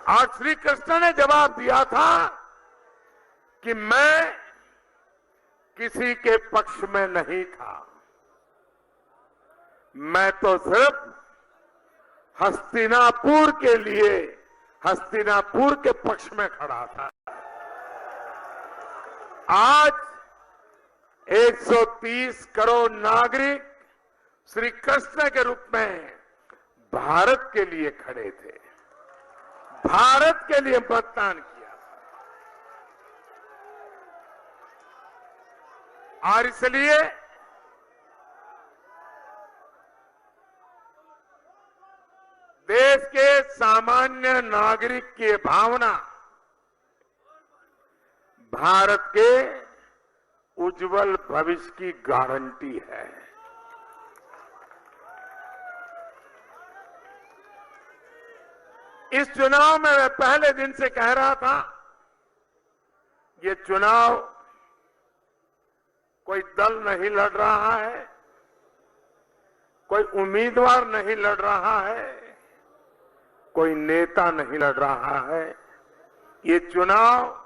और श्री कृष्ण ने जवाब दिया था कि मैं किसी के पक्ष में नहीं था, मैं तो सिर्फ हस्तिनापुर के लिए, हस्तिनापुर के पक्ष में खड़ा था। आज 130 करोड़ नागरिक श्री कृष्ण के रूप में भारत के लिए खड़े थे, भारत के लिए मतदान किया और इसलिए देश के सामान्य नागरिक की भावना भारत के उज्जवल भविष्य की गारंटी है। इस चुनाव में मैं पहले दिन से कह रहा था, ये चुनाव कोई दल नहीं लड़ रहा है, कोई उम्मीदवार नहीं लड़ रहा है, कोई नेता नहीं लड़ रहा है, ये चुनाव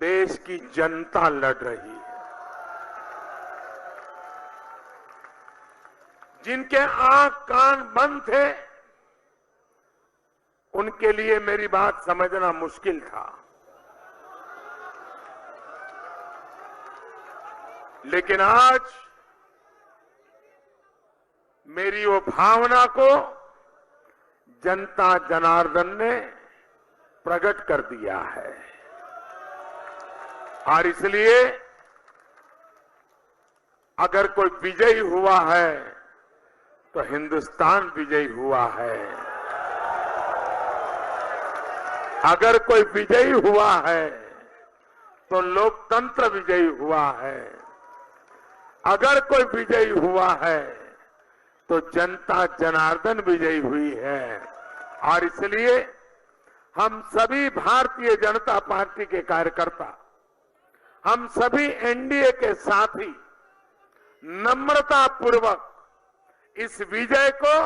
देश की जनता लड़ रही है। जिनके आंख कान बंद थे उनके लिए मेरी बात समझना मुश्किल था, लेकिन आज मेरी वो भावना को जनता जनार्दन ने प्रकट कर दिया है और इसलिए अगर कोई विजयी हुआ है तो हिंदुस्तान विजयी हुआ है, अगर कोई विजयी हुआ है तो लोकतंत्र विजयी हुआ है, अगर कोई विजयी हुआ है तो जनता जनार्दन विजयी हुई है। और इसलिए हम सभी भारतीय जनता पार्टी के कार्यकर्ता, हम सभी एनडीए के साथी नम्रता पूर्वक इस विजय को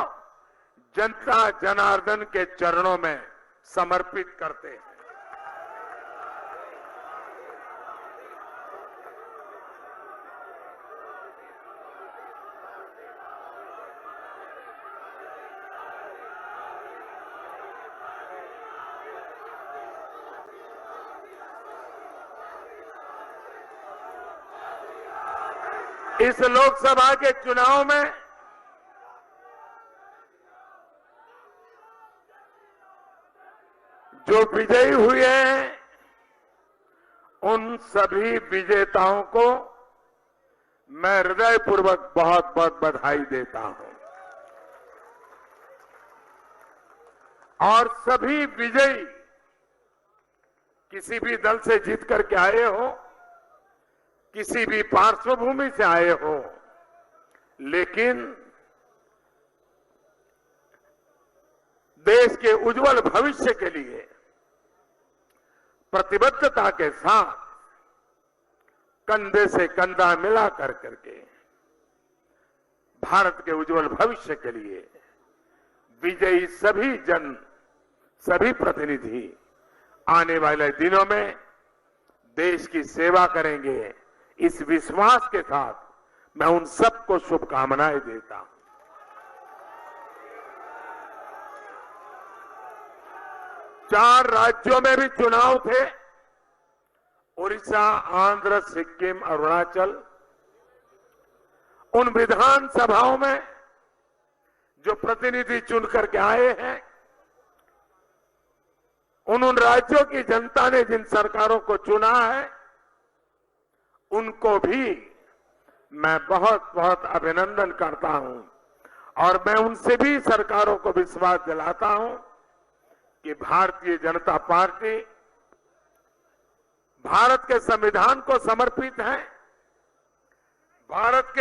जनता जनार्दन के चरणों में समर्पित करते हैं। इस लोकसभा के चुनाव में जो विजयी हुए हैं उन सभी विजेताओं को मैं हृदयपूर्वक बहुत बहुत बधाई देता हूं और सभी विजयी किसी भी दल से जीत करके आए हो, किसी भी पार्श्वभूमि से आए हो, लेकिन देश के उज्जवल भविष्य के लिए प्रतिबद्धता के साथ कंधे से कंधा मिला कर करके भारत के उज्जवल भविष्य के लिए विजयी सभी जन, सभी प्रतिनिधि आने वाले दिनों में देश की सेवा करेंगे, इस विश्वास के साथ मैं उन सबको शुभकामनाएं देता हूं। चार राज्यों में भी चुनाव थे, उड़ीसा, आंध्र, सिक्किम, अरुणाचल। उन विधानसभाओं में जो प्रतिनिधि चुन करके आए हैं, उन राज्यों की जनता ने जिन सरकारों को चुना है उनको भी मैं बहुत बहुत अभिनंदन करता हूं और मैं उनसे भी सरकारों को विश्वास दिलाता हूं कि भारतीय जनता पार्टी भारत के संविधान को समर्पित है, भारत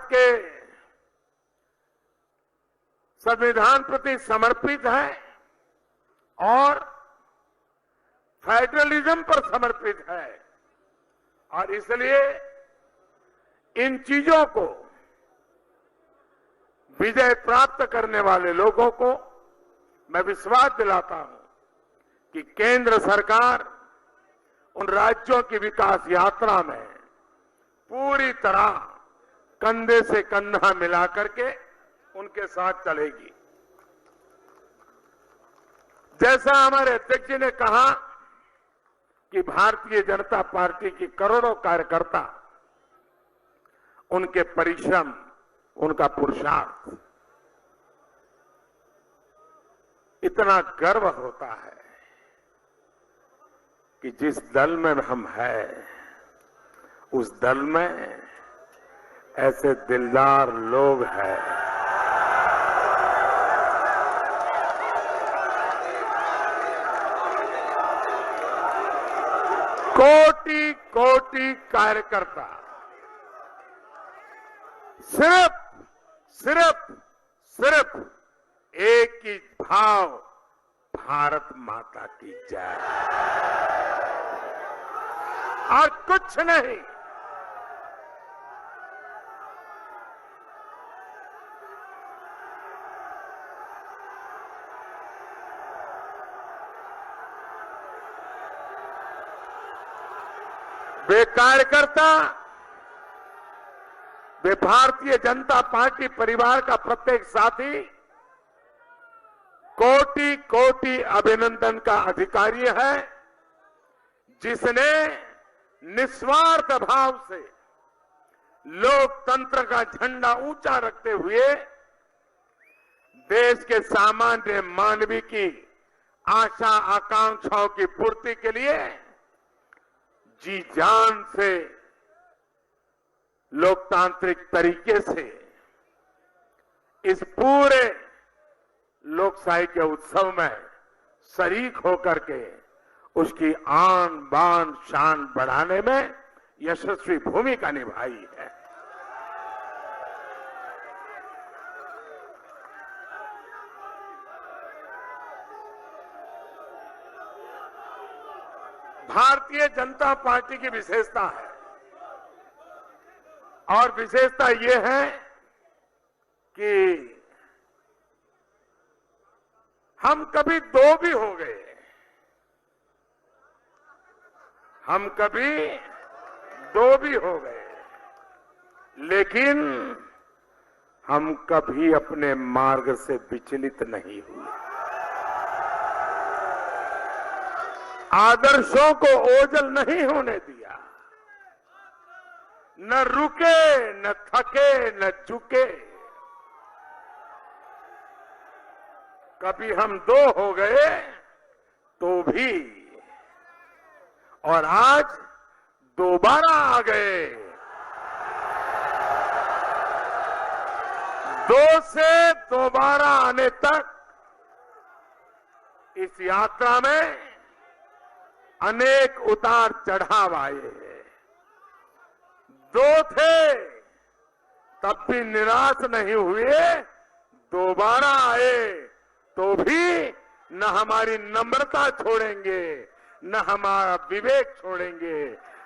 के संविधान प्रति समर्पित है और फेडरलिज्म पर समर्पित है और इसलिए इन चीजों को विजय प्राप्त करने वाले लोगों को मैं विश्वास दिलाता हूं कि केंद्र सरकार उन राज्यों की विकास यात्रा में पूरी तरह कंधे से कंधा मिला करके उनके साथ चलेगी। जैसा हमारे अध्यक्ष जी ने कहा कि भारतीय जनता पार्टी की करोड़ों कार्यकर्ता, उनके परिश्रम, उनका पुरुषार्थ, इतना गर्व होता है कि जिस दल में हम हैं उस दल में ऐसे दिलदार लोग हैं। कोटि कोटि कार्यकर्ता सिर्फ एक ही भाव, भारत माता की जय, और कुछ नहीं। वे कार्यकर्ता, वे भारतीय जनता पार्टी परिवार का प्रत्येक साथी कोटि कोटि अभिनंदन का अधिकारी है, जिसने निस्वार्थ भाव से लोकतंत्र का झंडा ऊंचा रखते हुए देश के सामान्य मानवी की आशा आकांक्षाओं की पूर्ति के लिए जी जान से, लोकतांत्रिक तरीके से इस पूरे लोकशाही के उत्सव में शरीक होकर के उसकी आन बान शान बढ़ाने में यशस्वी भूमिका निभाई है। भारतीय जनता पार्टी की विशेषता है, और विशेषता ये है कि हम कभी दो भी हो गए, हम कभी दो भी हो गए, लेकिन हम कभी अपने मार्ग से विचलित नहीं हुए। आदर्शों को ओझल नहीं होने दिया, न रुके, न थके, न झुके। कभी हम दो हो गए तो भी, और आज दोबारा आ गए। दो से दोबारा आने तक इस यात्रा में अनेक उतार चढ़ाव आए हैं। दो थे तब भी निराश नहीं हुए, दोबारा आए तो भी न हमारी नम्रता छोड़ेंगे, न हमारा विवेक छोड़ेंगे,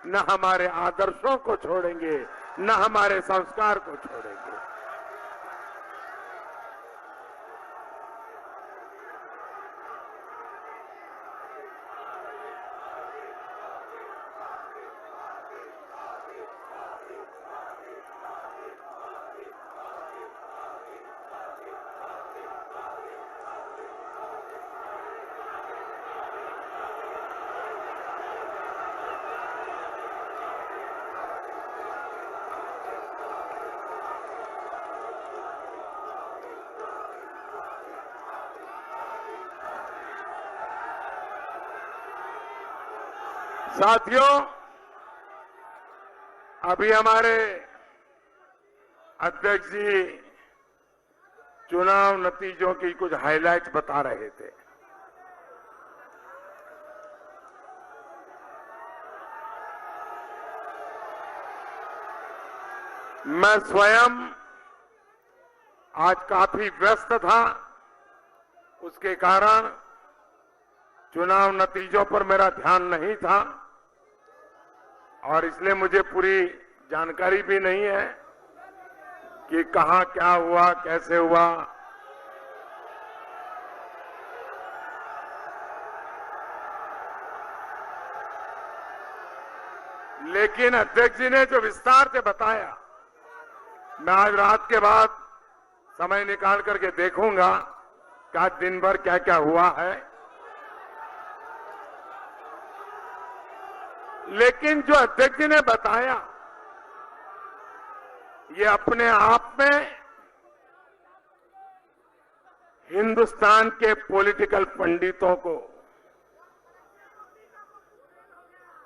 न हमारे आदर्शों को छोड़ेंगे, न हमारे संस्कार को छोड़ेंगे। साथियों, अभी हमारे अध्यक्ष जी चुनाव नतीजों की कुछ हाइलाइट्स बता रहे थे। मैं स्वयं आज काफी व्यस्त था, उसके कारण चुनाव नतीजों पर मेरा ध्यान नहीं था और इसलिए मुझे पूरी जानकारी भी नहीं है। कि कहां क्या हुआ, कैसे हुआ। लेकिन अध्यक्ष जी ने जो विस्तार से बताया, मैं आज रात के बाद समय निकाल करके देखूंगा कि आज दिन भर क्या क्या हुआ है। लेकिन जो अध्यक्ष जी ने बताया, ये अपने आप में हिंदुस्तान के पॉलिटिकल पंडितों को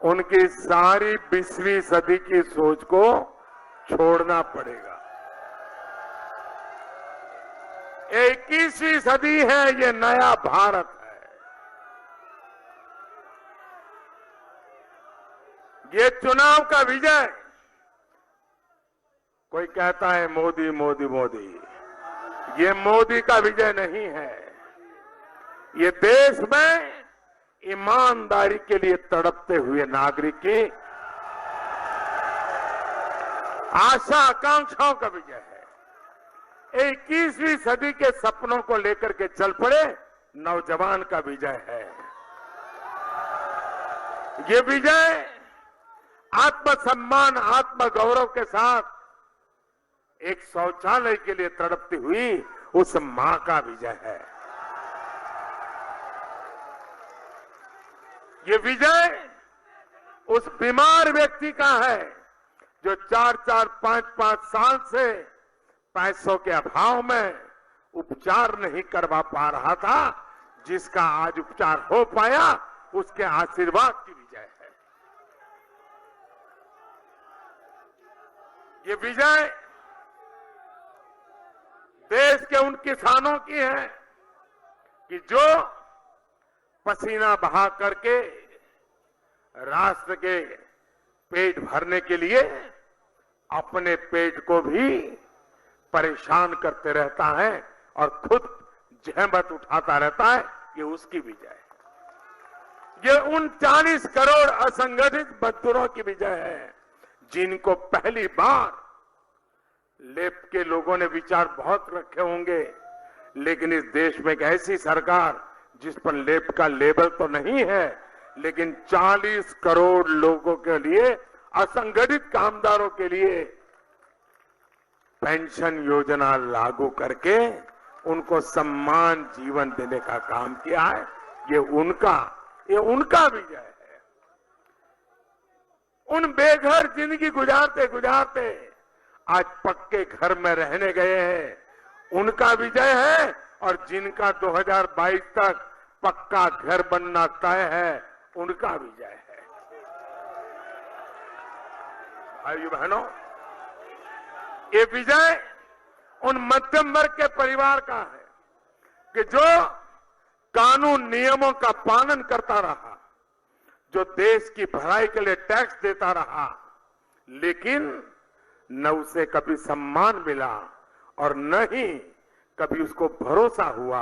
उनकी सारी 20वीं सदी की सोच को छोड़ना पड़ेगा। 21वीं सदी है, ये नया भारत है। ये चुनाव का विजय, कोई कहता है मोदी मोदी मोदी, ये मोदी का विजय नहीं है। ये देश में ईमानदारी के लिए तड़पते हुए नागरिक की आशा आकांक्षाओं का विजय है। 21वीं सदी के सपनों को लेकर के चल पड़े नौजवान का विजय है। ये विजय आत्मसम्मान, आत्मगौरव के साथ एक शौचालय के लिए तड़पती हुई उस मां का विजय है। ये विजय उस बीमार व्यक्ति का है जो 4-4, 5-5 साल से पैसों के अभाव में उपचार नहीं करवा पा रहा था, जिसका आज उपचार हो पाया, उसके आशीर्वाद की विजय है। ये विजय देश के उन किसानों की है कि जो पसीना बहा करके राष्ट्र के पेट भरने के लिए अपने पेट को भी परेशान करते रहता है और खुद जहमत उठाता रहता है। ये उसकी विजय है। ये उन 40 करोड़ असंगठित मजदूरों की विजय है जिनको पहली बार लेफ्ट के लोगों ने विचार बहुत रखे होंगे, लेकिन इस देश में एक ऐसी सरकार जिस पर लेफ्ट का लेबल तो नहीं है, लेकिन 40 करोड़ लोगों के लिए, असंगठित कामदारों के लिए पेंशन योजना लागू करके उनको सम्मान जीवन देने का काम किया है। ये उनका विजय है। उन बेघर जिंदगी गुजारते गुजारते आज पक्के घर में रहने गए हैं, उनका विजय है। और जिनका 2022 तक पक्का घर बनना तय है, उनका विजय है। भाइयों बहनों, ये विजय उन मध्यम वर्ग के परिवार का है कि जो कानून नियमों का पालन करता रहा, जो देश की भलाई के लिए टैक्स देता रहा, लेकिन न उसे कभी सम्मान मिला और न ही कभी उसको भरोसा हुआ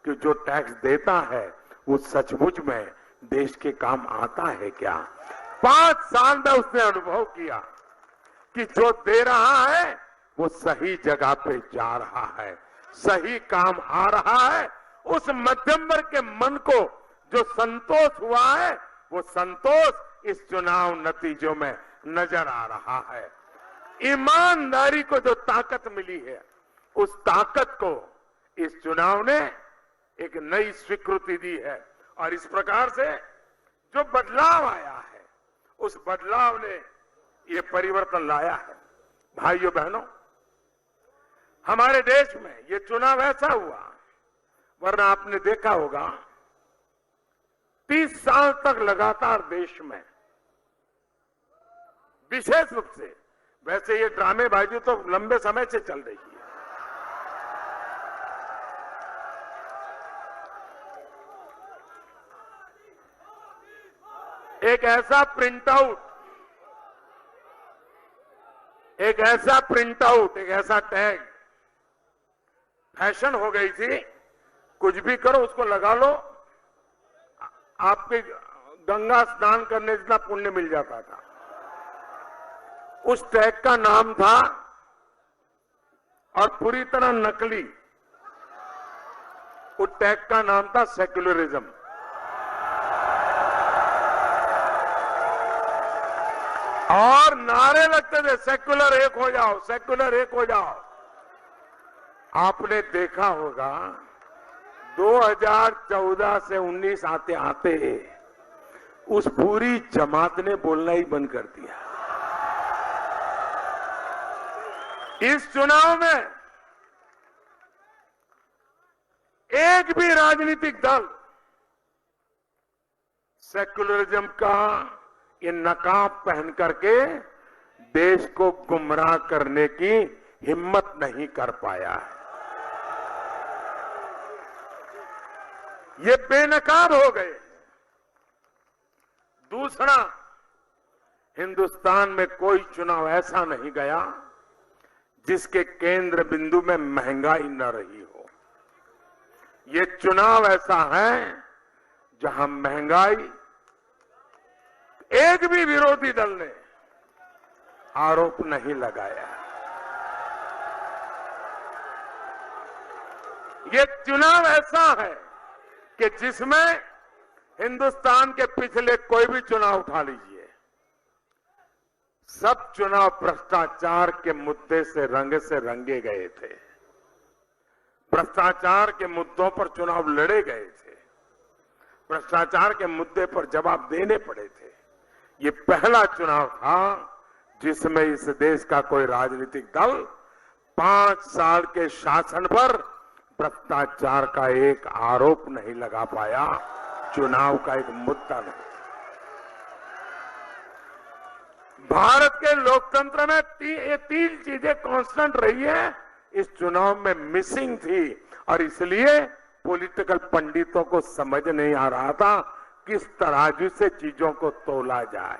कि जो टैक्स देता है वो सचमुच में देश के काम आता है क्या। 5 साल में उसने अनुभव किया कि जो दे रहा है वो सही जगह पे जा रहा है, सही काम आ रहा है। उस मध्यम वर्ग के मन को जो संतोष हुआ है, वो संतोष इस चुनाव नतीजों में नजर आ रहा है। ईमानदारी को जो ताकत मिली है, उस ताकत को इस चुनाव ने एक नई स्वीकृति दी है। और इस प्रकार से जो बदलाव आया है, उस बदलाव ने ये परिवर्तन लाया है। भाइयों बहनों, हमारे देश में ये चुनाव ऐसा हुआ, वरना आपने देखा होगा 30 साल तक लगातार देश में, विशेष रूप से, वैसे ये ड्रामेबाजी तो लंबे समय से चल रही है, एक ऐसा प्रिंटआउट, एक ऐसा टैग फैशन हो गई थी। कुछ भी करो उसको लगा लो, आपके गंगा स्नान करने जितना पुण्य मिल जाता था। उस टैग का नाम था और पूरी तरह नकली। उस टैग का नाम था सेक्युलरिज्म। और नारे लगते थे, सेक्युलर एक हो जाओ, सेक्युलर एक हो जाओ। आपने देखा होगा 2014 से 19 आते आते उस पूरी जमात ने बोलना ही बंद कर दिया। इस चुनाव में एक भी राजनीतिक दल सेक्युलरिज्म का ये नकाब पहन करके देश को गुमराह करने की हिम्मत नहीं कर पाया है। ये बेनकाब हो गए। दूसरा, हिंदुस्तान में कोई चुनाव ऐसा नहीं गया जिसके केंद्र बिंदु में महंगाई न रही हो। ये चुनाव ऐसा है जहां महंगाई एक भी विरोधी दल ने आरोप नहीं लगाया। ये चुनाव ऐसा है कि जिसमें हिंदुस्तान के पिछले कोई भी चुनाव उठा लीजिए, सब चुनाव भ्रष्टाचार के मुद्दे से रंगे गए थे। भ्रष्टाचार के मुद्दों पर चुनाव लड़े गए थे। भ्रष्टाचार के मुद्दे पर जवाब देने पड़े थे। ये पहला चुनाव था जिसमें इस देश का कोई राजनीतिक दल 5 साल के शासन पर भ्रष्टाचार का एक आरोप नहीं लगा पाया, चुनाव का एक मुद्दा नहीं। भारत के लोकतंत्र में ये 3 चीजें कांस्टेंट रही है, इस चुनाव में मिसिंग थी और इसलिए पॉलिटिकल पंडितों को समझ नहीं आ रहा था किस तराजू से चीजों को तोला जाए।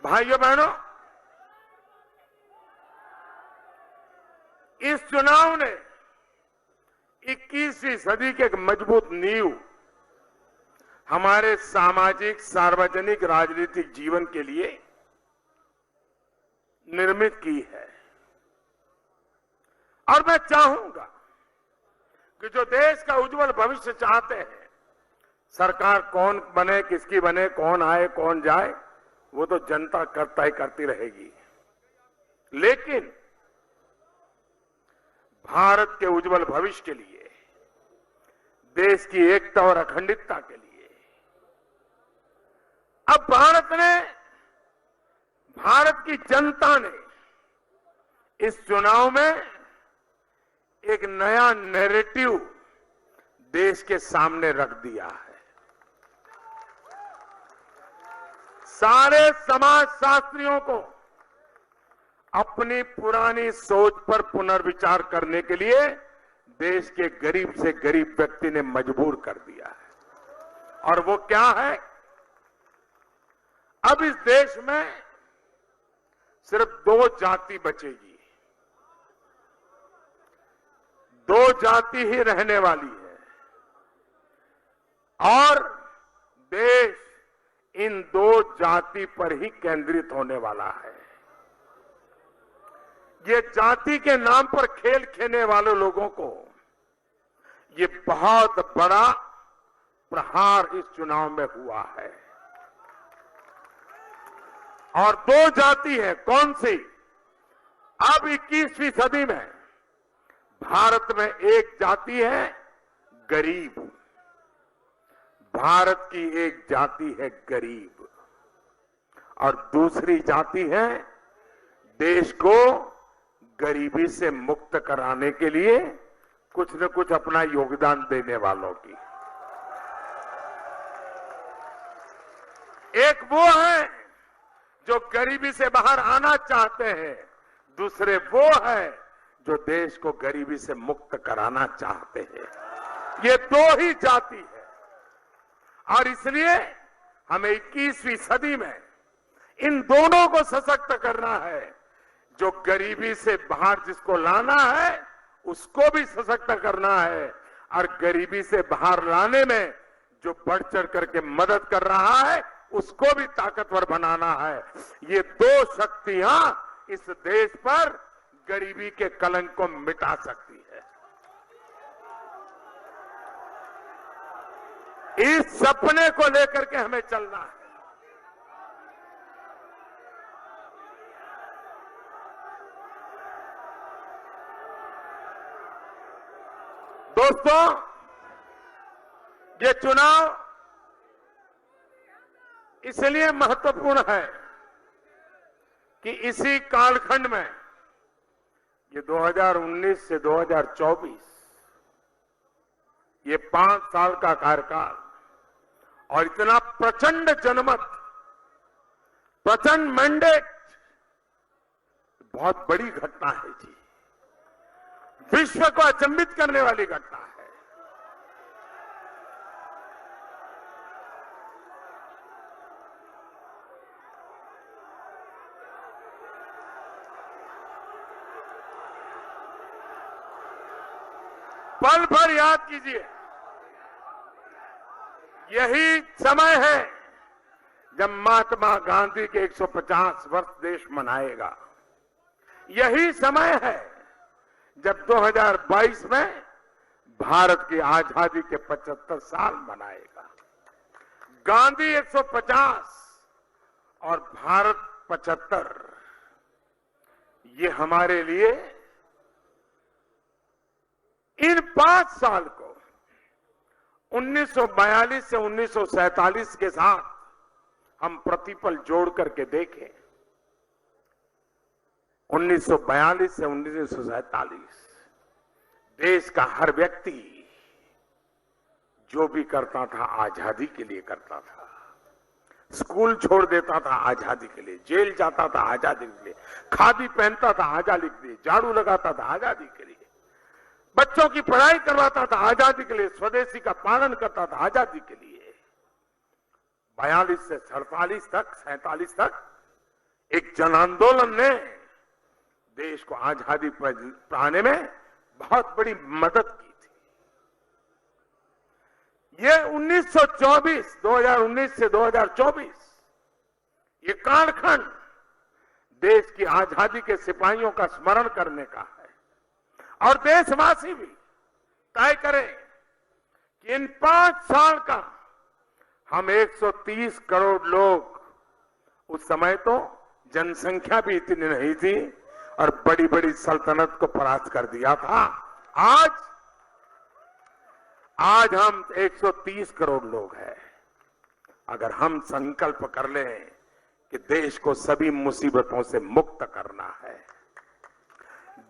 भाइयों बहनों, इस चुनाव ने 21वीं सदी के एक मजबूत नींव हमारे सामाजिक सार्वजनिक राजनीतिक जीवन के लिए निर्मित की है। और मैं चाहूंगा कि जो देश का उज्जवल भविष्य चाहते हैं, सरकार कौन बने, किसकी बने, कौन आए कौन जाए, वो तो जनता तय करती रहेगी। लेकिन भारत के उज्जवल भविष्य के लिए, देश की एकता और अखंडता के लिए अब भारत की जनता ने इस चुनाव में एक नया नैरेटिव देश के सामने रख दिया है। सारे समाजशास्त्रियों को अपनी पुरानी सोच पर पुनर्विचार करने के लिए देश के गरीब से गरीब व्यक्ति ने मजबूर कर दिया है। और वो क्या है? अब इस देश में सिर्फ 2 जाति बचेगी। 2 जाति ही रहने वाली है और देश इन 2 जाति पर ही केंद्रित होने वाला है। ये जाति के नाम पर खेल खेलने वाले लोगों को ये बहुत बड़ा प्रहार इस चुनाव में हुआ है। और 2 जाति है, कौन सी? अब 21वीं सदी में भारत में एक जाति है गरीब। भारत की एक जाति है गरीब और दूसरी जाति है देश को गरीबी से मुक्त कराने के लिए कुछ न कुछ अपना योगदान देने वालों की। एक वो है जो गरीबी से बाहर आना चाहते हैं, दूसरे वो है जो देश को गरीबी से मुक्त कराना चाहते हैं। ये 2 ही जाति है और इसलिए हमें 21वीं सदी में इन दोनों को सशक्त करना है। जो गरीबी से बाहर जिसको लाना है उसको भी सशक्त करना है और गरीबी से बाहर लाने में जो बढ़ चढ़ करके मदद कर रहा है उसको भी ताकतवर बनाना है। ये 2 शक्तियां इस देश पर गरीबी के कलंक को मिटा सकती है। इस सपने को लेकर के हमें चलना है। दोस्तों, ये चुनाव इसलिए महत्वपूर्ण है कि इसी कालखंड में, ये 2019 से 2024, ये 5 साल का कार्यकाल और इतना प्रचंड जनमत, प्रचंड मैंडेट, बहुत बड़ी घटना है जी। विश्व को अचंभित करने वाली घटना है। पल भर याद कीजिए, यही समय है जब महात्मा गांधी के 150 वर्ष देश मनाएगा। यही समय है जब 2022 में भारत की आजादी के 75 साल मनाएगा। गांधी 150 और भारत 75, ये हमारे लिए इन 5 साल को 1942 से 1947 के साथ हम प्रतिपल जोड़ करके देखें। 1942 से 1947 देश का हर व्यक्ति जो भी करता था आजादी के लिए करता था। स्कूल छोड़ देता था आजादी के लिए, जेल जाता था आजादी के लिए, खादी पहनता था आजादी के लिए, झाड़ू लगाता था आजादी के लिए, बच्चों की पढ़ाई करवाता था आजादी के लिए, स्वदेशी का पालन करता था आजादी के लिए। 42 से 47 तक एक जन आंदोलन ने देश को आजादी पाने में बहुत बड़ी मदद की थी। ये 2019 से 2024 ये कालखंड देश की आजादी के सिपाहियों का स्मरण करने का है। और देशवासी भी तय करें कि इन 5 साल का हम 130 करोड़ लोग, उस समय तो जनसंख्या भी इतनी नहीं थी और बड़ी बड़ी सल्तनत को परास्त कर दिया था। आज हम 130 करोड़ लोग हैं। अगर हम संकल्प कर लें कि देश को सभी मुसीबतों से मुक्त करना है,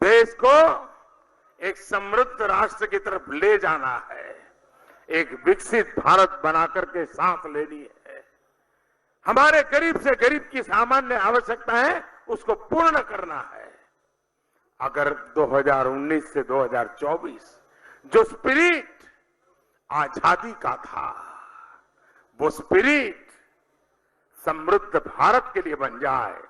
देश को एक समृद्ध राष्ट्र की तरफ ले जाना है, एक विकसित भारत बनाकर के सांस लेनी है, हमारे गरीब से गरीब की सामान्य आवश्यकता है उसको पूर्ण करना है। अगर 2019 से 2024 जो स्पिरिट आजादी का था, वो स्पिरिट समृद्ध भारत के लिए बन जाए,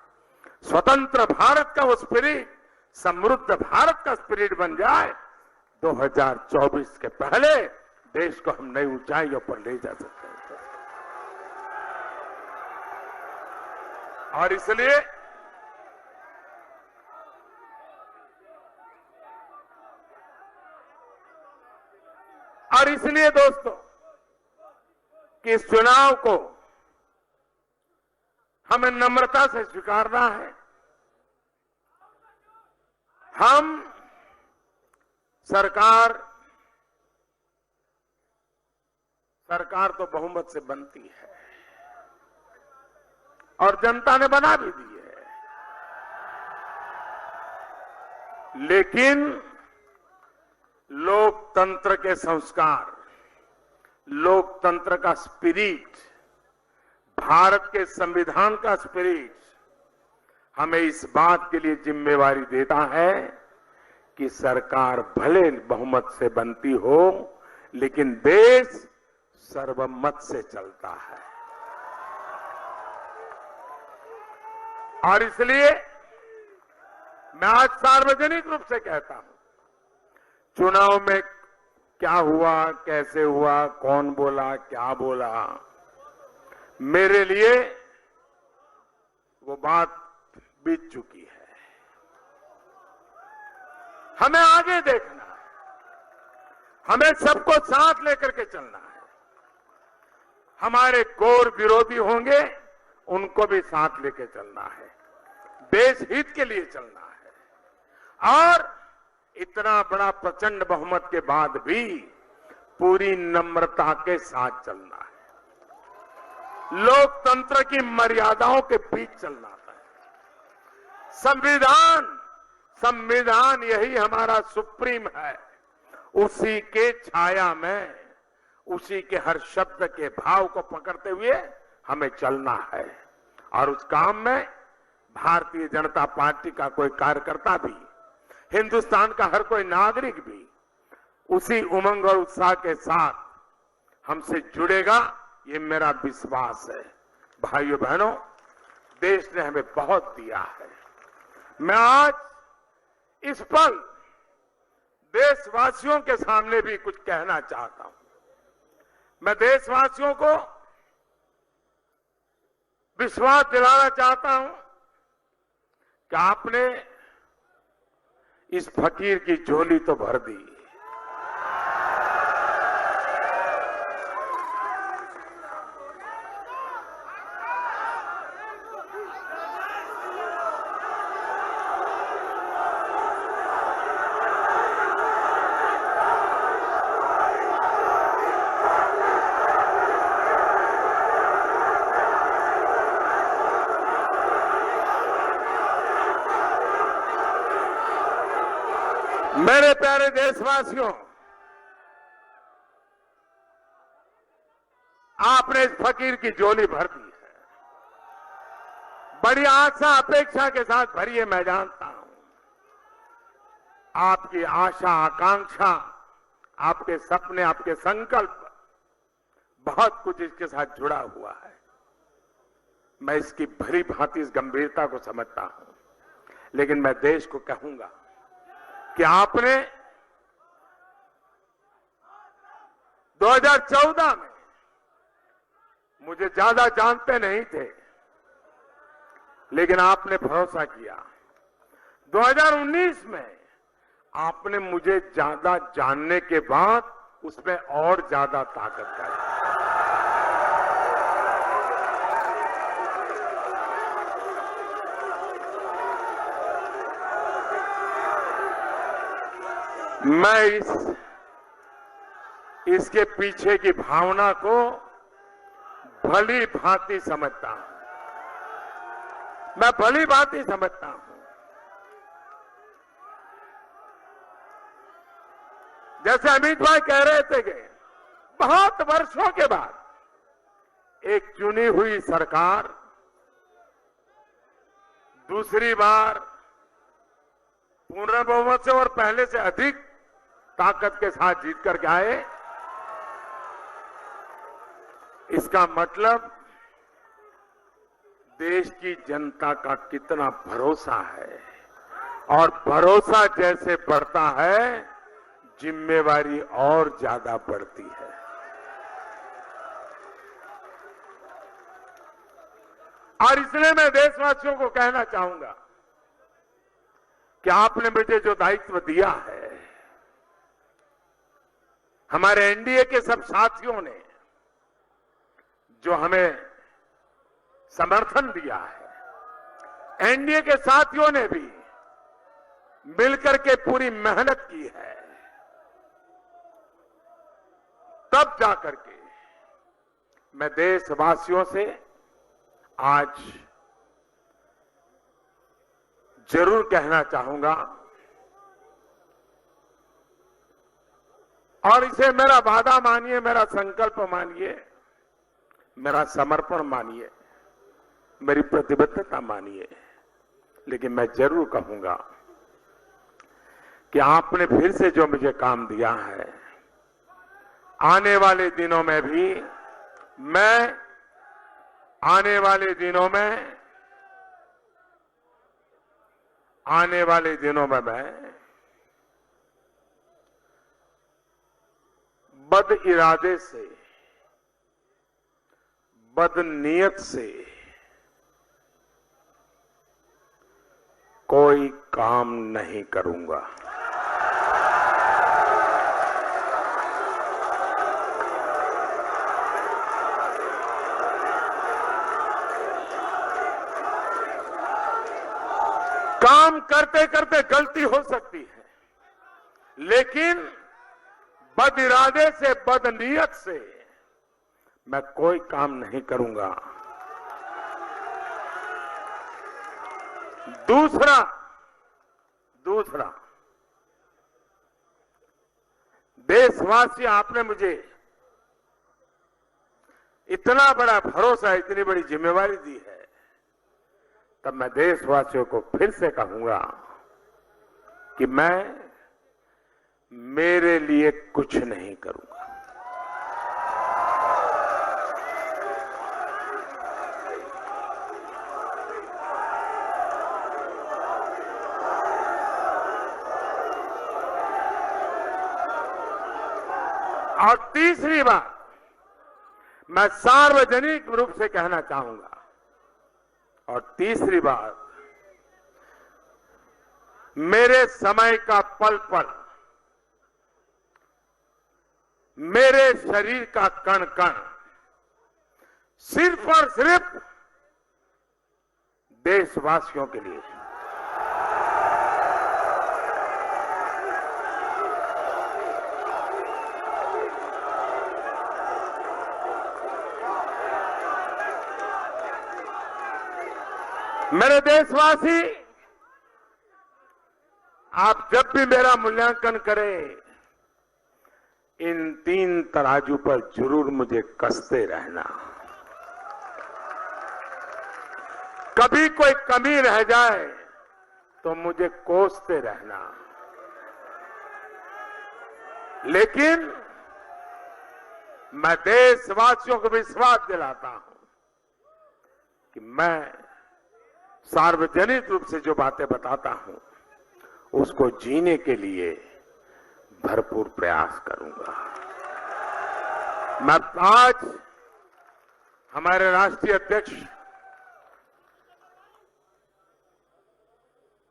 स्वतंत्र भारत का वो स्पिरिट समृद्ध भारत का स्पिरिट बन जाए, 2024 के पहले देश को हम नई ऊंचाइयों पर ले जा सकते हैं। और इसलिए दोस्तों कि इस चुनाव को हमें नम्रता से स्वीकारना है। हम सरकार तो बहुमत से बनती है और जनता ने बना भी दी है, लेकिन लोकतंत्र के संस्कार, लोकतंत्र का स्पिरिट, भारत के संविधान का स्पिरिट हमें इस बात के लिए जिम्मेवारी देता है कि सरकार भले बहुमत से बनती हो, लेकिन देश सर्वमत से चलता है। और इसलिए मैं आज सार्वजनिक रूप से कहता हूं, चुनाव में क्या हुआ, कैसे हुआ, कौन बोला, क्या बोला, मेरे लिए वो बात बीत चुकी है। हमें आगे देखना है, हमें सबको साथ लेकर के चलना है। हमारे घोर विरोधी होंगे, उनको भी साथ लेकर चलना है, देश हित के लिए चलना है। और इतना बड़ा प्रचंड बहुमत के बाद भी पूरी नम्रता के साथ चलना है, लोकतंत्र की मर्यादाओं के बीच चलना है। संविधान यही हमारा सुप्रीम है, उसी के छाया में, उसी के हर शब्द के भाव को पकड़ते हुए हमें चलना है। और उस काम में भारतीय जनता पार्टी का कोई कार्यकर्ता भी, हिंदुस्तान का हर कोई नागरिक भी उसी उमंग और उत्साह के साथ हमसे जुड़ेगा, ये मेरा विश्वास है। भाइयों बहनों, देश ने हमें बहुत दिया है। मैं आज इस पल देशवासियों के सामने भी कुछ कहना चाहता हूं। मैं देशवासियों को विश्वास दिलाना चाहता हूं कि आपने इस फकीर की झोली तो भर दी, मेरे प्यारे देशवासियों, आपने इस फकीर की झोली भर दी है। बड़ी आशा अपेक्षा के साथ भरी है, मैं जानता हूं। आपकी आशा आकांक्षा, आपके सपने, आपके संकल्प, बहुत कुछ इसके साथ जुड़ा हुआ है। मैं इसकी भली भांति इस गंभीरता को समझता हूं, लेकिन मैं देश को कहूंगा कि आपने 2014 में, मुझे ज्यादा जानते नहीं थे, लेकिन आपने भरोसा किया। 2019 में आपने मुझे ज्यादा जानने के बाद उसमें और ज्यादा ताकत डाली। मैं इसके पीछे की भावना को भली भांति समझता हूं, मैं भली भांति समझता हूं। जैसे अमित भाई कह रहे थे कि बहुत वर्षों के बाद एक चुनी हुई सरकार दूसरी बार पूर्ण बहुमत से और पहले से अधिक ताकत के साथ जीत करके आए, इसका मतलब देश की जनता का कितना भरोसा है। और भरोसा जैसे बढ़ता है, जिम्मेवारी और ज्यादा बढ़ती है। और इसलिए मैं देशवासियों को कहना चाहूंगा कि आपने मुझे जो दायित्व दिया है, हमारे एनडीए के सब साथियों ने जो हमें समर्थन दिया है, एनडीए के साथियों ने भी मिलकर के पूरी मेहनत की है, तब जाकर के मैं देशवासियों से आज जरूर कहना चाहूंगा, और इसे मेरा वादा मानिए, मेरा संकल्प मानिए, मेरा समर्पण मानिए, मेरी प्रतिबद्धता मानिए, लेकिन मैं जरूर कहूंगा कि आपने फिर से जो मुझे काम दिया है, आने वाले दिनों में भी मैं आने वाले दिनों में मैं बद इरादे से, बद नीयत से कोई काम नहीं करूंगा। काम करते करते गलती हो सकती है, लेकिन बदइरादे से, बदनीयत से मैं कोई काम नहीं करूंगा। दूसरा देशवासी, आपने मुझे इतना बड़ा भरोसा, इतनी बड़ी जिम्मेवारी दी है, तब मैं देशवासियों को फिर से कहूंगा कि मैं मेरे लिए कुछ नहीं करूंगा। और तीसरी बात मैं सार्वजनिक रूप से कहना चाहूंगा, और तीसरी बात, मेरे समय का पल पल, मेरे शरीर का कण कण सिर्फ और सिर्फ देशवासियों के लिए। मेरे देशवासी, आप जब भी मेरा मूल्यांकन करें, इन 3 तराजू पर जरूर मुझे कसते रहना। कभी कोई कमी रह जाए तो मुझे कोसते रहना, लेकिन मैं देशवासियों को विश्वास दिलाता हूं कि मैं सार्वजनिक रूप से जो बातें बताता हूं उसको जीने के लिए भरपूर प्रयास करूंगा। मैं आज हमारे राष्ट्रीय अध्यक्ष,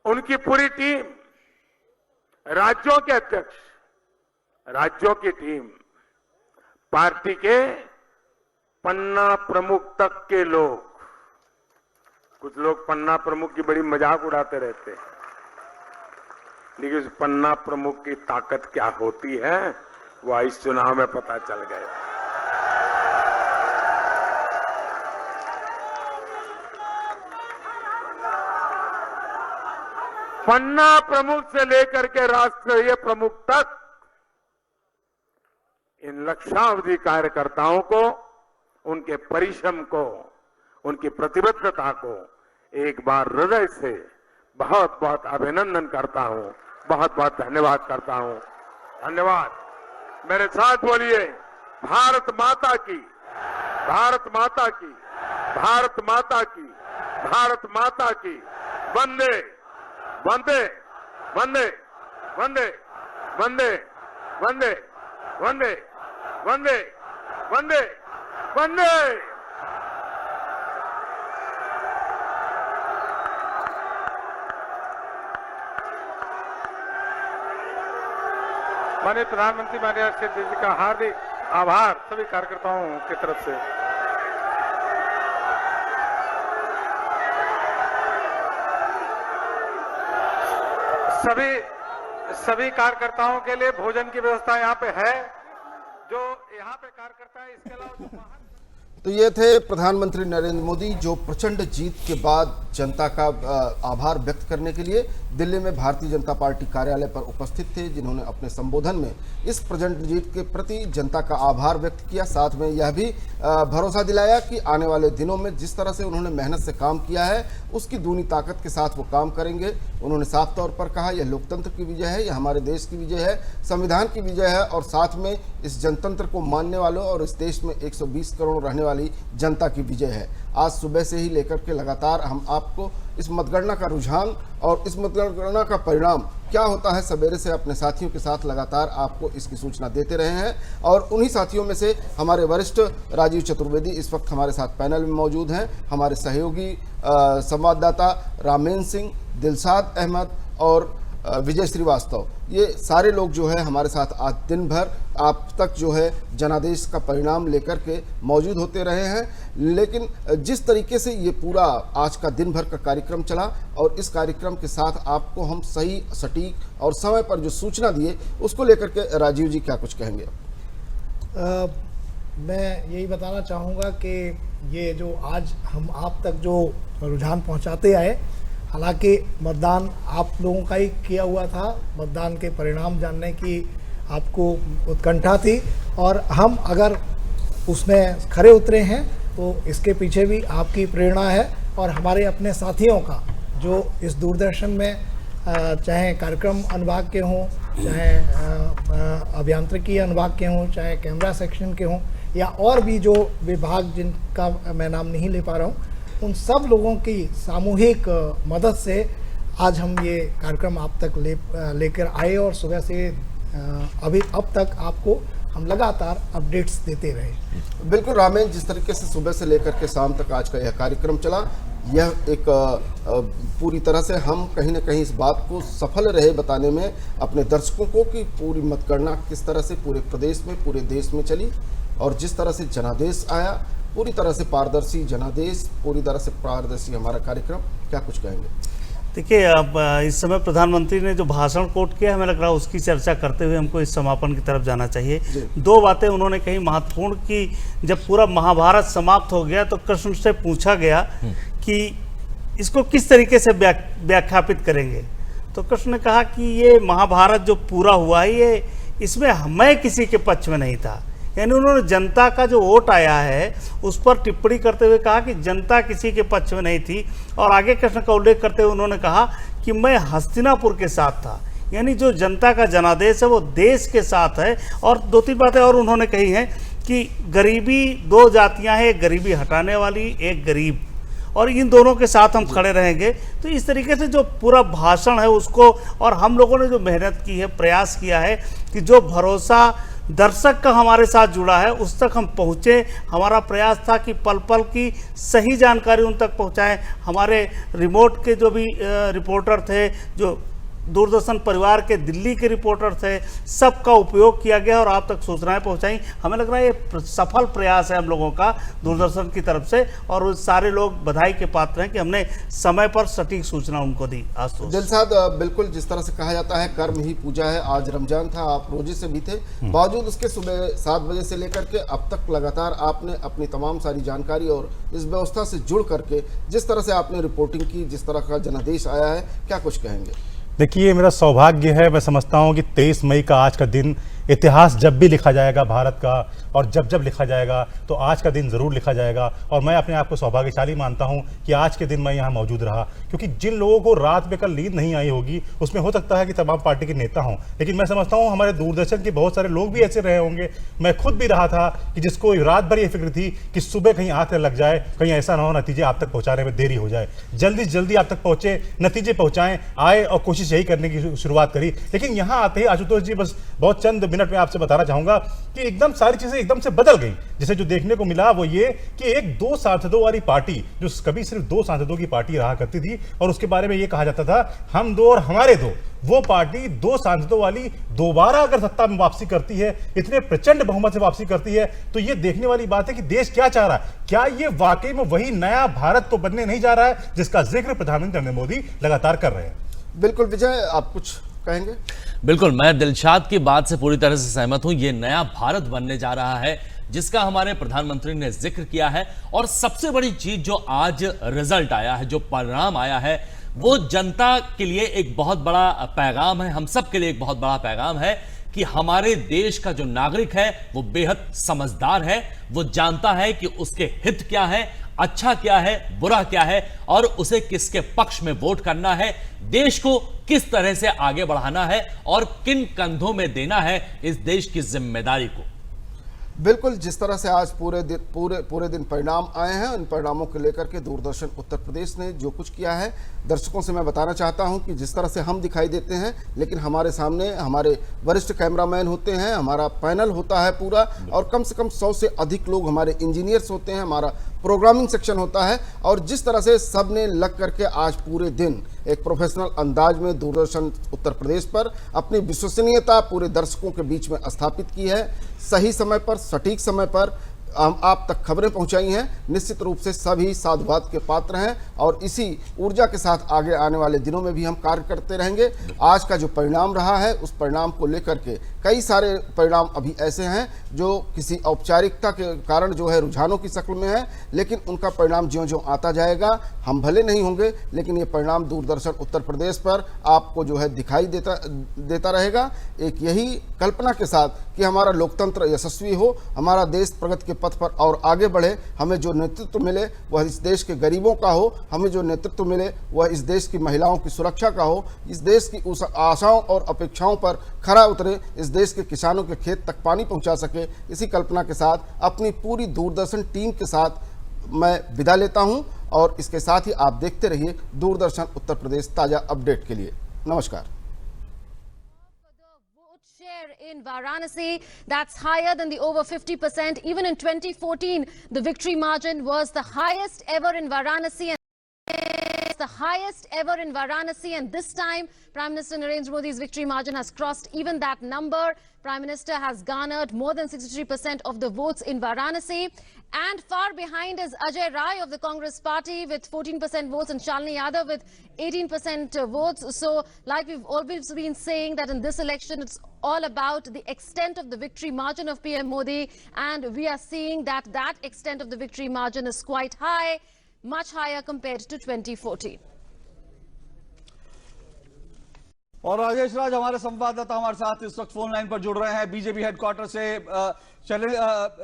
उनकी पूरी टीम, राज्यों के अध्यक्ष, राज्यों की टीम, पार्टी के पन्ना प्रमुख तक के लोग, कुछ लोग पन्ना प्रमुख की बड़ी मजाक उड़ाते रहते हैं, लेकिन उस पन्ना प्रमुख की ताकत क्या होती है वह इस चुनाव में पता चल गया। पन्ना प्रमुख से लेकर के राष्ट्रीय प्रमुख तक इन लक्षावधि कार्यकर्ताओं को, उनके परिश्रम को, उनकी प्रतिबद्धता को एक बार हृदय से बहुत बहुत अभिनंदन करता हूं, बहुत बहुत धन्यवाद करता हूं। धन्यवाद। मेरे साथ बोलिए, भारत माता की, भारत माता की, भारत माता की, भारत माता की। वंदे वंदे वंदे वंदे वंदे वंदे वंदे वंदे वंदे वंदे। माननीय प्रधानमंत्री माननीय श्री जी का हार्दिक आभार सभी कार्यकर्ताओं की तरफ से। सभी कार्यकर्ताओं के लिए भोजन की व्यवस्था यहाँ पे है। जो यहाँ पे कार्यकर्ता है, इसके अलावा जो बाहर। तो ये थे प्रधानमंत्री नरेंद्र मोदी, जो प्रचंड जीत के बाद जनता का आभार व्यक्त करने के लिए दिल्ली में भारतीय जनता पार्टी कार्यालय पर उपस्थित थे, जिन्होंने अपने संबोधन में इस प्रचंड जीत के प्रति जनता का आभार व्यक्त किया। साथ में यह भी भरोसा दिलाया कि आने वाले दिनों में जिस तरह से उन्होंने मेहनत से काम किया है, उसकी दूनी ताकत के साथ वो काम करेंगे। उन्होंने साफ तौर पर कहा, यह लोकतंत्र की विजय है, यह हमारे देश की विजय है, संविधान की विजय है, और साथ में इस जनतंत्र को मानने वालों और इस देश में 120 करोड़ रहने वाली जनता की विजय है। आज सुबह से ही लेकर के लगातार हम आपको इस मतगणना का रुझान और इस मतगणना का परिणाम क्या होता है, सवेरे से अपने साथियों के साथ लगातार आपको इसकी सूचना देते रहे हैं। और उन्हीं साथियों में से हमारे वरिष्ठ राजीव चतुर्वेदी इस वक्त हमारे साथ पैनल में मौजूद हैं। हमारे सहयोगी संवाददाता रामेन सिंह, दिलशाद अहमद और विजय श्रीवास्तव, ये सारे लोग जो है हमारे साथ आज दिन भर आप तक जो है जनादेश का परिणाम लेकर के मौजूद होते रहे हैं। लेकिन जिस तरीके से ये पूरा आज का दिन भर का कार्यक्रम चला और इस कार्यक्रम के साथ आपको हम सही सटीक और समय पर जो सूचना दिए उसको लेकर के राजीव जी क्या कुछ कहेंगे? मैं यही बताना चाहूँगा कि ये जो आज हम आप तक जो रुझान पहुँचाते आए, हालांकि मतदान आप लोगों का ही किया हुआ था, मतदान के परिणाम जानने की आपको उत्कंठा थी और हम अगर उसमें खरे उतरे हैं तो इसके पीछे भी आपकी प्रेरणा है और हमारे अपने साथियों का जो इस दूरदर्शन में चाहे कार्यक्रम अनुभाग के हों, चाहे अभियांत्रिकी अनुभाग के हों, चाहे कैमरा सेक्शन के हों या और भी जो विभाग जिनका मैं नाम नहीं ले पा रहा हूँ, उन सब लोगों की सामूहिक मदद से आज हम ये कार्यक्रम आप तक लेकर आए और सुबह से अभी अब तक आपको हम लगातार अपडेट्स देते रहे। बिल्कुल रामेन, जिस तरीके से सुबह से लेकर के शाम तक आज का यह कार्यक्रम चला, यह एक पूरी तरह से हम कहीं ना कहीं इस बात को सफल रहे बताने में अपने दर्शकों को कि पूरी मतगणना किस तरह से पूरे प्रदेश में पूरे देश में चली और जिस तरह से जनादेश आया, पूरी तरह से पारदर्शी जनादेश, पूरी तरह से पारदर्शी हमारा कार्यक्रम। क्या कुछ कहेंगे? देखिए, अब इस समय प्रधानमंत्री ने जो भाषण कोट किया, हमें लग रहा है उसकी चर्चा करते हुए हमको इस समापन की तरफ जाना चाहिए। दो बातें उन्होंने कही महत्वपूर्ण कि जब पूरा महाभारत समाप्त हो गया तो कृष्ण से पूछा गया कि इसको किस तरीके से व्याख्यापित करेंगे, तो कृष्ण ने कहा कि ये महाभारत जो पूरा हुआ है, ये इसमें मैं किसी के पक्ष में नहीं था। यानी उन्होंने जनता का जो वोट आया है उस पर टिप्पणी करते हुए कहा कि जनता किसी के पक्ष में नहीं थी और आगे कृष्ण का उल्लेख करते हुए उन्होंने कहा कि मैं हस्तिनापुर के साथ था। यानी जो जनता का जनादेश है वो देश के साथ है। और दो तीन बातें और उन्होंने कही हैं कि गरीबी दो जातियां हैं, एक गरीबी हटाने वाली, एक गरीब, और इन दोनों के साथ हम खड़े रहेंगे। तो इस तरीके से जो पूरा भाषण है उसको, और हम लोगों ने जो मेहनत की है, प्रयास किया है कि जो भरोसा दर्शक का हमारे साथ जुड़ा है उस तक हम पहुँचे। हमारा प्रयास था कि पल पल की सही जानकारी उन तक पहुँचाएं। हमारे रिमोट के जो भी रिपोर्टर थे, जो दूरदर्शन परिवार के दिल्ली के रिपोर्टर थे, सबका उपयोग किया गया और आप तक सूचनाएं पहुंचाई। हमें लग रहा है ये सफल प्रयास है हम लोगों का दूरदर्शन की तरफ से, और वो सारे लोग बधाई के पात्र हैं कि हमने समय पर सटीक सूचना उनको दी। आशुतोष दिलशाद, बिल्कुल जिस तरह से कहा जाता है कर्म ही पूजा है, आज रमजान था, आप रोजे से भी थे, बावजूद उसके सुबह 7 बजे से लेकर के अब तक लगातार आपने अपनी तमाम सारी जानकारी और इस व्यवस्था से जुड़ करके जिस तरह से आपने रिपोर्टिंग की, जिस तरह का जनादेश आया है, क्या कुछ कहेंगे? देखिए, मेरा सौभाग्य है, मैं समझता हूँ कि 23 मई का आज का दिन इतिहास जब भी लिखा जाएगा भारत का, और जब जब लिखा जाएगा तो आज का दिन ज़रूर लिखा जाएगा। और मैं अपने आप को सौभाग्यशाली मानता हूं कि आज के दिन मैं यहां मौजूद रहा, क्योंकि जिन लोगों को रात में कल नींद नहीं आई होगी उसमें हो सकता है कि तमाम पार्टी के नेता हों, लेकिन मैं समझता हूं हमारे दूरदर्शन के बहुत सारे लोग भी ऐसे रहे होंगे, मैं खुद भी रहा था, कि जिसको रात भर ये फिक्र थी कि सुबह कहीं आंख लग जाए, कहीं ऐसा ना हो नतीजे आप तक पहुँचाने में देरी हो जाए। जल्दी से जल्दी आप तक पहुँचे, नतीजे पहुँचाएँ आए और कोशिश यही करने की शुरुआत करी। लेकिन यहाँ आते ही आशुतोष जी, बस बहुत चंद मिनट में आपसे बताना चाहूंगा कि एकदम सारी चीजें एकदम से बदल गई। जैसे जो देखने को मिला वो ये कि एक 2 सांसदों वाली पार्टी, जो कभी सिर्फ 2 सांसदों की पार्टी रहा करती थी और उसके बारे में ये कहा जाता था हम 2 और हमारे 2, वो पार्टी 2 सांसदों वाली दोबारा अगर सत्ता में वापसी करती है, इतने प्रचंड बहुमत से वापसी करती है, तो ये देखने वाली बात है कि देश क्या चाह रहा है। क्या ये वाकई में वही नया भारत तो बनने नहीं जा रहा है जिसका जिक्र प्रधानमंत्री नरेंद्र मोदी लगातार कर रहे हैं? बिल्कुल विजय, आप कुछ कहेंगे? बिल्कुल, मैं दिलशाद की बात से पूरी तरह से सहमत हूं। ये नया भारत बनने जा रहा है जिसका हमारे प्रधानमंत्री ने जिक्र किया है। और सबसे बड़ी चीज जो आज रिजल्ट आया है, जो परिणाम आया है, वो जनता के लिए एक बहुत बड़ा पैगाम है, हम सब के लिए एक बहुत बड़ा पैगाम है कि हमारे देश का जो नागरिक है वो बेहद समझदार है, वो जानता है कि उसके हित क्या है, अच्छा क्या है, बुरा क्या है, और उसे किसके पक्ष में वोट करना है, देश को किस तरह से आगे बढ़ाना है और किन कंधों में देना है इस देश की जिम्मेदारी को। बिल्कुल, जिस तरह से आज पूरे दिन परिणाम आए हैं, उन परिणामों को लेकर के दूरदर्शन उत्तर प्रदेश ने जो कुछ किया है, दर्शकों से मैं बताना चाहता हूं कि जिस तरह से हम दिखाई देते हैं, लेकिन हमारे सामने हमारे वरिष्ठ कैमरामैन होते हैं, हमारा पैनल होता है पूरा, और कम से कम 100 से अधिक लोग हमारे इंजीनियर्स होते हैं, हमारा प्रोग्रामिंग सेक्शन होता है, और जिस तरह से सब ने लग करके आज पूरे दिन एक प्रोफेशनल अंदाज में दूरदर्शन उत्तर प्रदेश पर अपनी विश्वसनीयता पूरे दर्शकों के बीच में स्थापित की है। सही समय पर, सटीक समय पर हम आप तक खबरें पहुंचाई हैं। निश्चित रूप से सभी साधुवाद के पात्र हैं और इसी ऊर्जा के साथ आगे आने वाले दिनों में भी हम कार्य करते रहेंगे। आज का जो परिणाम रहा है, उस परिणाम को लेकर के कई सारे परिणाम अभी ऐसे हैं जो किसी औपचारिकता के कारण जो है रुझानों की शक्ल में है, लेकिन उनका परिणाम ज्यों-ज्यों आता जाएगा, हम भले नहीं होंगे लेकिन ये परिणाम दूरदर्शन उत्तर प्रदेश पर आपको जो है दिखाई देता रहेगा। एक यही कल्पना के साथ कि हमारा लोकतंत्र यशस्वी हो, हमारा देश प्रगति के पथ पर और आगे बढ़े, हमें जो नेतृत्व मिले वह इस देश के गरीबों का हो, हमें जो नेतृत्व मिले वह इस देश की महिलाओं की सुरक्षा का हो, इस देश की उस आशाओं और अपेक्षाओं पर खरा उतरे, इस देश के किसानों के खेत तक पानी पहुंचा सके। इसी कल्पना के साथ अपनी पूरी दूरदर्शन टीम के साथ मैं विदा लेता हूं और इसके साथ ही आप देखते रहिए दूरदर्शन उत्तर प्रदेश ताजा अपडेट के लिए। नमस्कार। In Varanasi, that's higher than the over 50%. Even in 2014, the victory margin was the highest ever in Varanasi. And this time Prime Minister Narendra Modi's victory margin has crossed even that number. Prime Minister has garnered more than 63% of the votes in Varanasi, and far behind is Ajay Rai of the Congress party with 14% votes and Shalini Yadav with 18% votes. So like we've always been saying that in this election it's all about the extent of the victory margin of PM Modi, and we are seeing that that extent of the victory margin is quite high, much higher compared to 2014. और राजेश राज हमारे संवाददाता हमारे साथ इस वक्त phone line पर जुड़ रहे हैं बीजेपी हेडक्वार्टर से। चले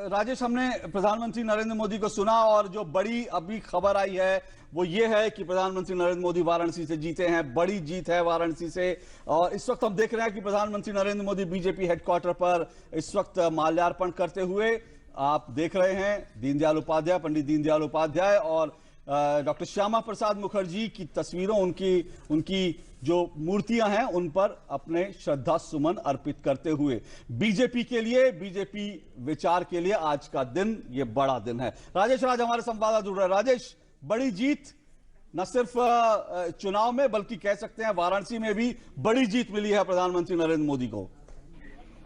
राजेश, हमने प्रधानमंत्री नरेंद्र मोदी को सुना और जो बड़ी अभी खबर आई है वो ये है कि प्रधानमंत्री नरेंद्र मोदी वाराणसी से जीते हैं, बड़ी जीत है वाराणसी से। और इस वक्त हम देख रहे हैं कि प्रधानमंत्री नरेंद्र मोदी बीजेपी हेडक्वार्टर पर इस वक्त माल्यार्पण करते हुए आप देख रहे हैं दीनदयाल उपाध्याय, पंडित दीनदयाल उपाध्याय और डॉक्टर श्यामा प्रसाद मुखर्जी की तस्वीरों, उनकी जो मूर्तियां हैं उन पर अपने श्रद्धा सुमन अर्पित करते हुए बीजेपी के लिए, बीजेपी विचार के लिए आज का दिन ये बड़ा दिन है। राजेश राज हमारे संवाददाता जुड़ रहे हैं। राजेश, बड़ी जीत न सिर्फ चुनाव में बल्कि कह सकते हैं वाराणसी में भी बड़ी जीत मिली है प्रधानमंत्री नरेंद्र मोदी को।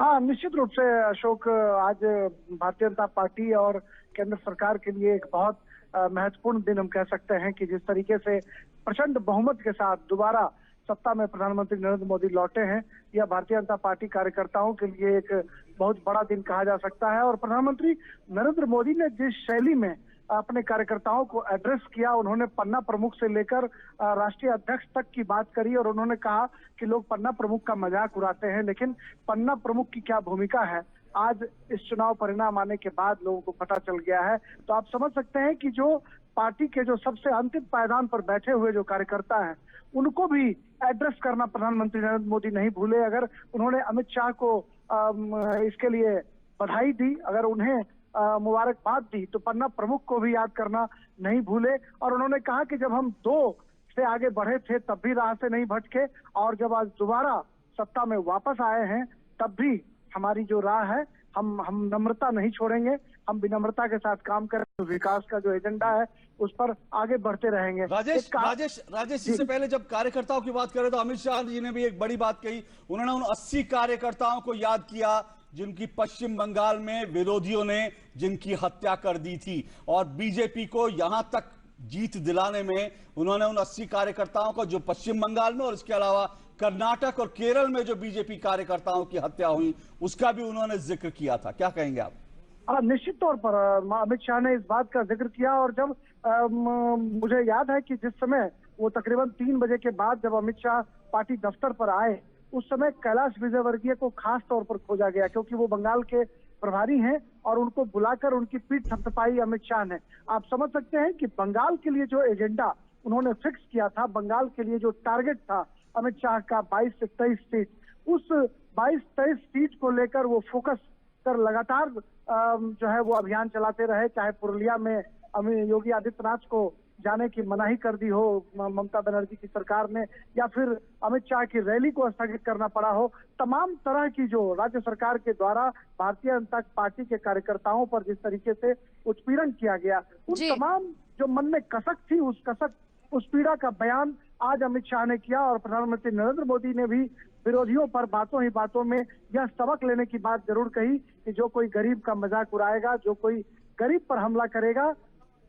हाँ, निश्चित रूप से अशोक, आज भारतीय जनता पार्टी और केंद्र सरकार के लिए एक बहुत महत्वपूर्ण दिन हम कह सकते हैं कि जिस तरीके से प्रचंड बहुमत के साथ दोबारा सत्ता में प्रधानमंत्री नरेंद्र मोदी लौटे हैं, यह भारतीय जनता पार्टी कार्यकर्ताओं के लिए एक बहुत बड़ा दिन कहा जा सकता है। और प्रधानमंत्री नरेंद्र मोदी ने जिस शैली में अपने कार्यकर्ताओं को एड्रेस किया, उन्होंने पन्ना प्रमुख से लेकर राष्ट्रीय अध्यक्ष तक की बात करी और उन्होंने कहा कि लोग पन्ना प्रमुख का मजाक उड़ाते हैं, लेकिन पन्ना प्रमुख की क्या भूमिका है आज इस चुनाव परिणाम आने के बाद लोगों को पता चल गया है। तो आप समझ सकते हैं कि जो पार्टी के जो सबसे अंतिम पायदान पर बैठे हुए जो कार्यकर्ता हैं उनको भी एड्रेस करना प्रधानमंत्री नरेंद्र मोदी नहीं भूले। अगर उन्होंने अमित शाह को इसके लिए बधाई दी, अगर उन्हें मुबारकबाद दी, तो पन्ना प्रमुख को भी याद करना नहीं भूले। और उन्होंने कहा कि जब हम 2 से आगे बढ़े थे तब भी राह से नहीं भटके, और जब आज दोबारा सत्ता में वापस आए हैं तब भी हमारी जो राह है, हम नम्रता नहीं छोड़ेंगे, हम विनम्रता के साथ काम करें, तो विकास का जो एजेंडा है उस पर आगे बढ़ते रहेंगे। राजेश इससे पहले जब कार्यकर्ताओं की बात करें तो अमित शाह जी ने भी एक बड़ी बात कही। उन्होंने उन 80 कार्यकर्ताओं को याद किया जिनकी पश्चिम बंगाल में विरोधियों ने जिनकी हत्या कर दी थी, और बीजेपी को यहां तक जीत दिलाने में उन्होंने उन 80 कार्यकर्ताओं को जो पश्चिम बंगाल में और इसके अलावा कर्नाटक और केरल में जो बीजेपी कार्यकर्ताओं की हत्या हुई उसका भी उन्होंने जिक्र किया था। क्या कहेंगे आप? निश्चित तौर पर अमित शाह ने इस बात का जिक्र किया, और जब मुझे याद है कि जिस समय वो तकरीबन 3 बजे के बाद जब अमित शाह पार्टी दफ्तर पर आए, उस समय कैलाश विजयवर्गीय को खास तौर पर खोजा गया क्योंकि वो बंगाल के प्रभारी हैं और उनको बुलाकर उनकी पीठ थपथपाई अमित शाह ने। आप समझ सकते हैं कि बंगाल के लिए जो एजेंडा उन्होंने फिक्स किया था, बंगाल के लिए जो टारगेट था अमित शाह का 22 से 23 सीट, उस 22-23 सीट को लेकर वो फोकस कर लगातार जो है वो अभियान चलाते रहे। चाहे पुरुलिया में योगी आदित्यनाथ को जाने की मनाही कर दी हो ममता बनर्जी की सरकार ने, या फिर अमित शाह की रैली को स्थगित करना पड़ा हो, तमाम तरह की जो राज्य सरकार के द्वारा भारतीय जनता पार्टी के कार्यकर्ताओं पर जिस तरीके से उत्पीड़न किया गया, उन तमाम जो मन में कसक थी उस पीड़ा का बयान आज अमित शाह ने किया और प्रधानमंत्री नरेंद्र मोदी ने भी विरोधियों पर बातों ही बातों में यह सबक लेने की बात जरूर कही कि जो कोई गरीब का मजाक उड़ाएगा, जो कोई गरीब पर हमला करेगा,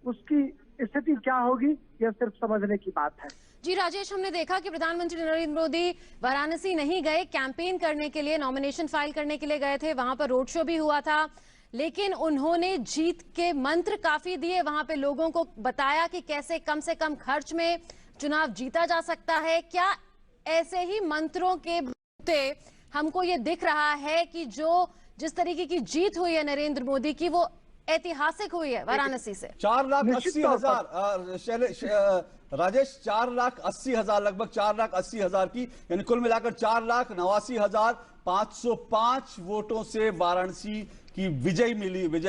उसकी स्थिति क्या होगी, यह सिर्फ समझने की बात है। जी राजेश, हमने देखा कि प्रधानमंत्री नरेंद्र मोदी वाराणसी नहीं गए, कैंपेन करने के लिए, नॉमिनेशन फाइल करने के लिए गए थे, वहां पर रोड शो भी हुआ था, लेकिन उन्होंने जीत के मंत्र काफी दिए, वहां पे लोगों को बताया कि कैसे कम से कम खर्च में चुनाव जीता जा सकता है। क्या ऐसे ही मंत्रों के बूते हमको ये दिख रहा है कि जिस तरीके की जीत हुई है नरेंद्र मोदी की, वो ऐतिहासिक हुई है वाराणसी से? 4,80,000 राजेश, 4,80,000, लगभग 4,80,000 की, यानी कुल मिलाकर 4,89,505 वोटों से वाराणसी की विजय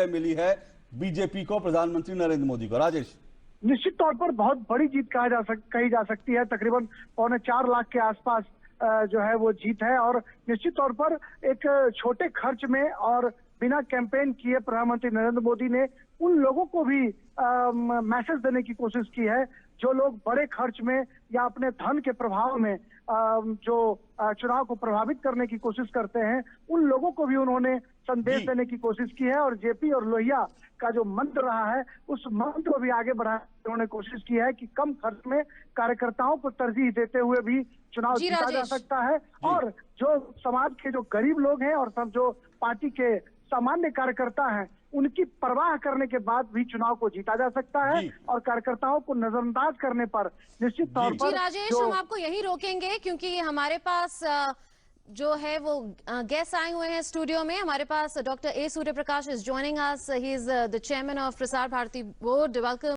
मिली है बीजेपी को, प्रधानमंत्री नरेंद्र मोदी को। राजेश, निश्चित तौर पर बहुत बड़ी जीत कही जा सकती है। तकरीबन 4.25 लाख के आसपास जो है वो जीत है और निश्चित तौर पर एक छोटे खर्च में और बिना कैंपेन किए प्रधानमंत्री नरेंद्र मोदी ने उन लोगों को भी मैसेज देने की कोशिश की है जो लोग बड़े खर्च में या अपने धन के प्रभाव में जो चुनाव को प्रभावित करने की कोशिश करते हैं, उन लोगों को भी उन्होंने संदेश देने की कोशिश की है। और जेपी और लोहिया का जो मंत्र रहा है, उस मंत्र को भी आगे बढ़ाने की उन्होंने कोशिश की है कि कम खर्च में कार्यकर्ताओं को तरजीह देते हुए भी चुनाव जीता जा सकता है। और जो समाज के जो गरीब लोग हैं और सब जो पार्टी के सामान्य कार्यकर्ता हैं, उनकी परवाह करने के बाद भी चुनाव को जीता जा सकता है। और कार्यकर्ताओं को नजरअंदाज करने पर निश्चित तौर पर राजेश, हम आपको यही रोकेंगे क्योंकि हमारे पास जो है वो गेस्ट आए हुए हैं स्टूडियो में। हमारे पास doctor A Surya Prakash is joining us, he is the chairman of Prasar Bharati board. Welcome.